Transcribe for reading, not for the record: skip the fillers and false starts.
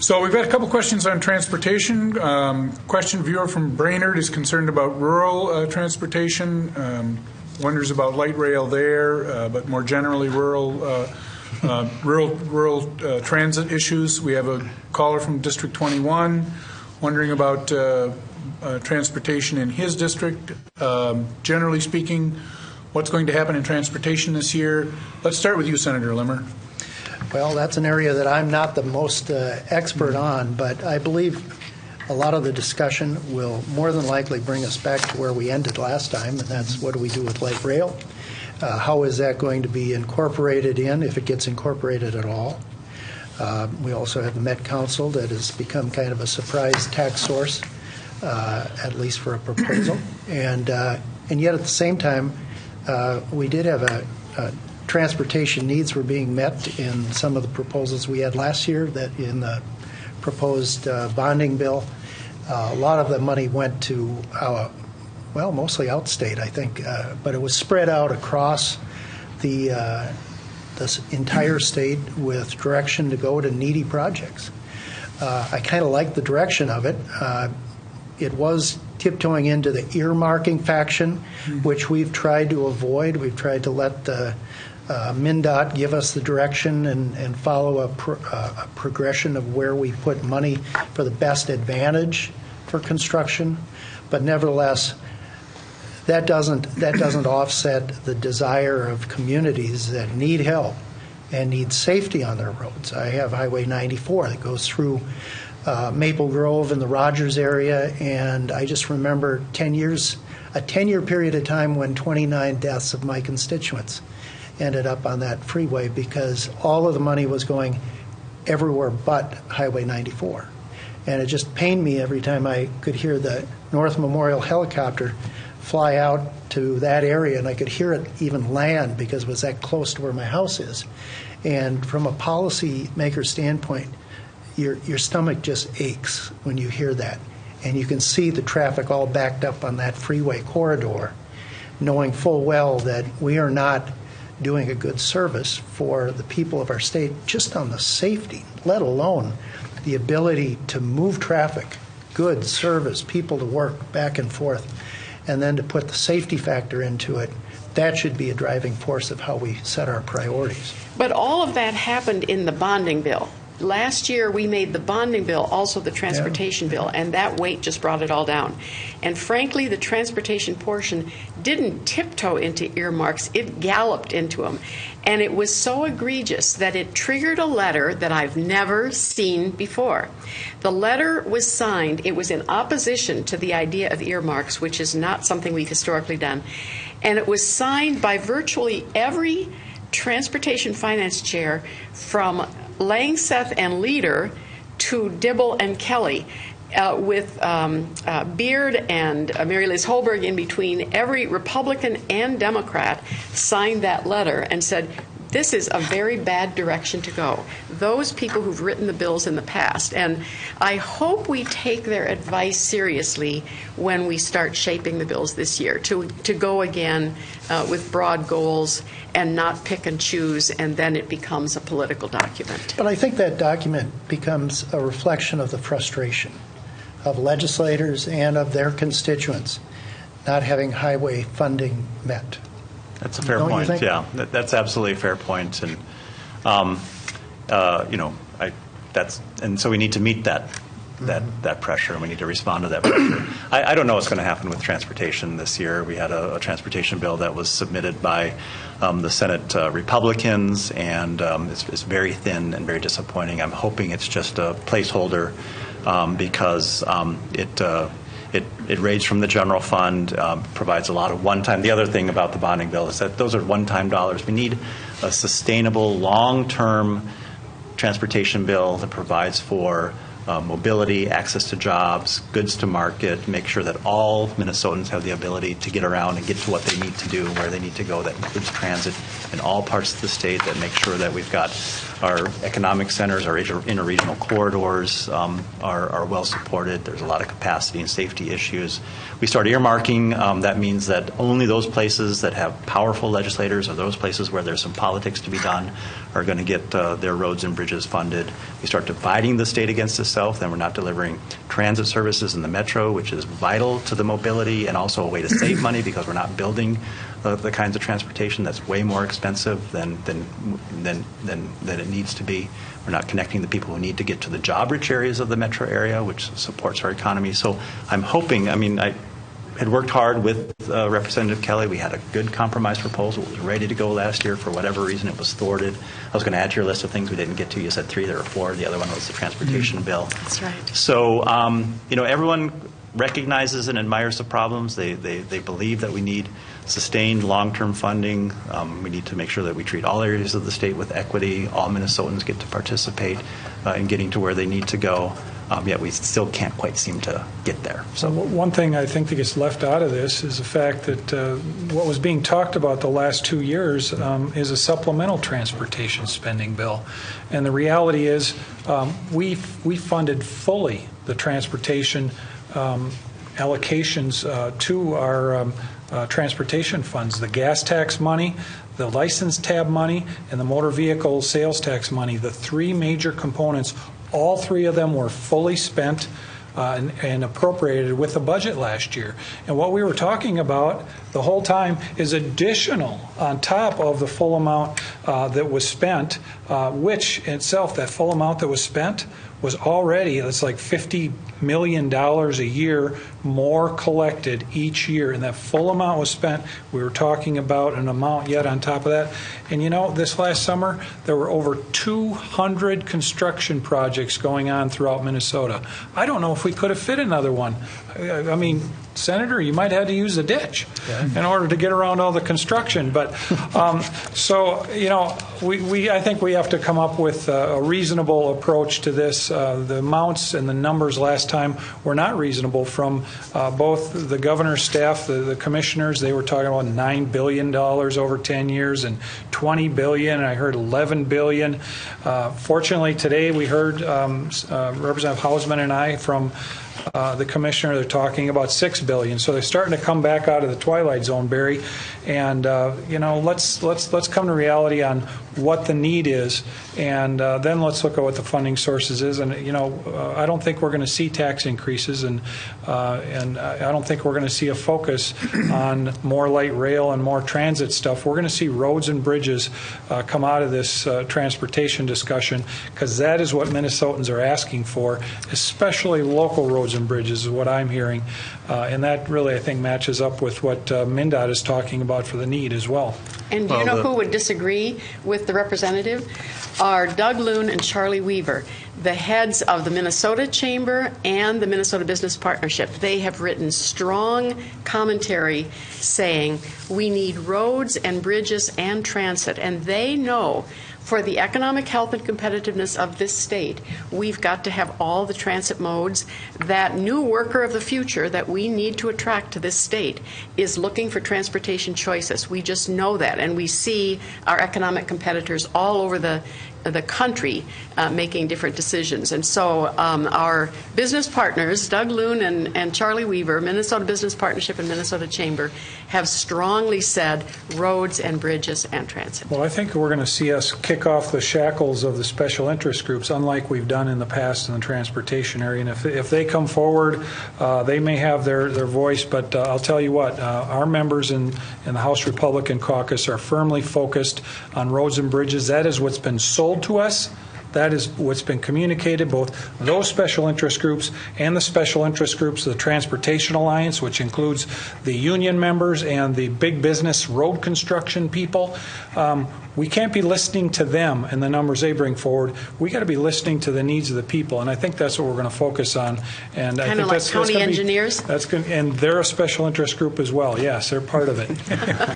So we've got a couple questions on transportation. Question viewer from Brainerd is concerned about rural transportation, wonders about light rail there, but more generally rural transit issues. We have a caller from District 21 wondering about transportation in his district. Generally speaking, what's going to happen in transportation this year? Let's start with you, Senator Limmer. Well, that's an area that I'm not the most expert on, but I believe a lot of the discussion will more than likely bring us back to where we ended last time, and that's what do we do with light rail? How is that going to be incorporated in, if it gets incorporated at all? We also have the Met Council that has become kind of a surprise tax source, at least for a proposal. And yet at the same time, we did have a transportation needs were being met in some of the proposals we had last year, that in the proposed bonding bill. A lot of the money went to, mostly outstate, I think, but it was spread out across the entire state with direction to go to needy projects. I kind of like the direction of it. It was tiptoeing into the earmarking faction, which we've tried to avoid. We've tried to let the MnDOT give us the direction and follow a progression of where we put money for the best advantage for construction. But nevertheless, that doesn't offset the desire of communities that need help and need safety on their roads. I have Highway 94 that goes through Maple Grove in the Rogers area, and I just remember a 10-year period of time when 29 deaths of my constituents ended up on that freeway because all of the money was going everywhere but Highway 94. And it just pained me every time I could hear the North Memorial helicopter fly out to that area, and I could hear it even land because it was that close to where my house is. And from a policymaker standpoint, your stomach just aches when you hear that. And you can see the traffic all backed up on that freeway corridor, knowing full well that we are not doing a good service for the people of our state just on the safety, let alone the ability to move traffic, goods, service, people to work back and forth, and then to put the safety factor into it. That should be a driving force of how we set our priorities. But all of that happened in the bonding bill. Last year, we made the bonding bill also the transportation bill, and that weight just brought it all down. And frankly, the transportation portion didn't tiptoe into earmarks. It galloped into them. And it was so egregious that it triggered a letter that I've never seen before. The letter was signed. It was in opposition to the idea of earmarks, which is not something we've historically done. And it was signed by virtually every transportation finance chair from Langseth and Leader to Dibble and Kelly, with Beard and Mary Liz Holberg in between. Every Republican and Democrat signed that letter and said, this is a very bad direction to go. Those people who've written the bills in the past. And I hope we take their advice seriously when we start shaping the bills this year, to go again with broad goals and not pick and choose, and then it becomes a political document. But I think that document becomes a reflection of the frustration of legislators and of their constituents not having highway funding met. That's a fair point. Yeah, that's absolutely a fair point, and and so we need to meet that pressure, and we need to respond to that pressure. I don't know what's going to happen with transportation this year. We had a transportation bill that was submitted by the Senate Republicans, and it's very thin and very disappointing. I'm hoping it's just a placeholder because it raised from the general fund, provides a lot of one-time. The other thing about the bonding bill is that those are one-time dollars. We need a sustainable, long-term transportation bill that provides for mobility, access to jobs, goods to market, make sure that all Minnesotans have the ability to get around and get to what they need to do, where they need to go. That includes transit in all parts of the state, that makes sure that we've got Our economic centers, our interregional corridors are well supported. There's a lot of capacity and safety issues. We start earmarking. That means that only those places that have powerful legislators or those places where there's some politics to be done are going to get their roads and bridges funded. We start dividing the state against itself, then we're not delivering transit services in the metro, which is vital to the mobility and also a way to save money because we're not building the kinds of transportation that's way more expensive than it needs to be. We're not connecting the people who need to get to the job-rich areas of the metro area, which supports our economy. So I'm hoping, I had worked hard with Representative Kelly. We had a good compromise proposal. It was ready to go last year. For whatever reason, it was thwarted. I was going to add to your list of things we didn't get to. You said 3, there were 4. The other one was the transportation bill. That's right. So, everyone recognizes and admires the problems. They believe that we need sustained long-term funding. We need to make sure that we treat all areas of the state with equity. All Minnesotans get to participate in getting to where they need to go. Yet we still can't quite seem to get there. So one thing I think that gets left out of this is the fact that what was being talked about the last 2 years is a supplemental transportation spending bill. And the reality is we funded fully the transportation allocations to our transportation funds, the gas tax money, the license tab money, and the motor vehicle sales tax money, the 3 major components. All 3 of them were fully spent and appropriated with the budget last year. And what we were talking about the whole time is additional on top of the full amount that was spent, which itself, that full amount that was spent, was already, it's like $50 million a year more collected each year. And that full amount was spent. We were talking about an amount yet on top of that. And this last summer, there were over 200 construction projects going on throughout Minnesota. I don't know if we could have fit another one. Senator, you might have had to use a ditch in order to get around all the construction. But I think we have to come up with a reasonable approach to this. The amounts and the numbers last time were not reasonable from both the governor's staff, the commissioners. They were talking about $9 billion over 10 years and $20 billion. And I heard $11 billion. Fortunately, today we heard Representative Hausman and I from the commissioner, they're talking about $6 billion. So they're starting to come back out of the twilight zone, Barry. And let's come to reality on what the need is, and then let's look at what the funding sources is. And I don't think we're going to see tax increases, and I don't think we're going to see a focus on more light rail and more transit stuff. We're going to see roads and bridges come out of this transportation discussion, because that is what Minnesotans are asking for, especially local roads and bridges, is what I'm hearing. And that really, I think, matches up with what MnDOT is talking about for the need as well. And do you know who would disagree with the representative? Are Doug Loon and Charlie Weaver, the heads of the Minnesota Chamber and the Minnesota Business Partnership. They have written strong commentary saying we need roads and bridges and transit. And they know for the economic health and competitiveness of this state, we've got to have all the transit modes. That new worker of the future that we need to attract to this state is looking for transportation choices. We just know that, and we see our economic competitors all over the country making different decisions. And so our business partners, Doug Loon and Charlie Weaver, Minnesota Business Partnership and Minnesota Chamber, have strongly said roads and bridges and transit. Well, I think we're going to see us kick off the shackles of the special interest groups, unlike we've done in the past in the transportation area. And if they come forward, they may have their voice, but I'll tell you what, our members in the House Republican caucus are firmly focused on roads and bridges. That is what's been sold to us. That is what's been communicated, both those special interest groups and the special interest groups, the Transportation Alliance, which includes the union members and the big business road construction people. We can't be listening to them and the numbers they bring forward. We got to be listening to the needs of the people, and I think that's what we're going to focus on. And I think like county engineers. And they're a special interest group as well. Yes, they're part of it.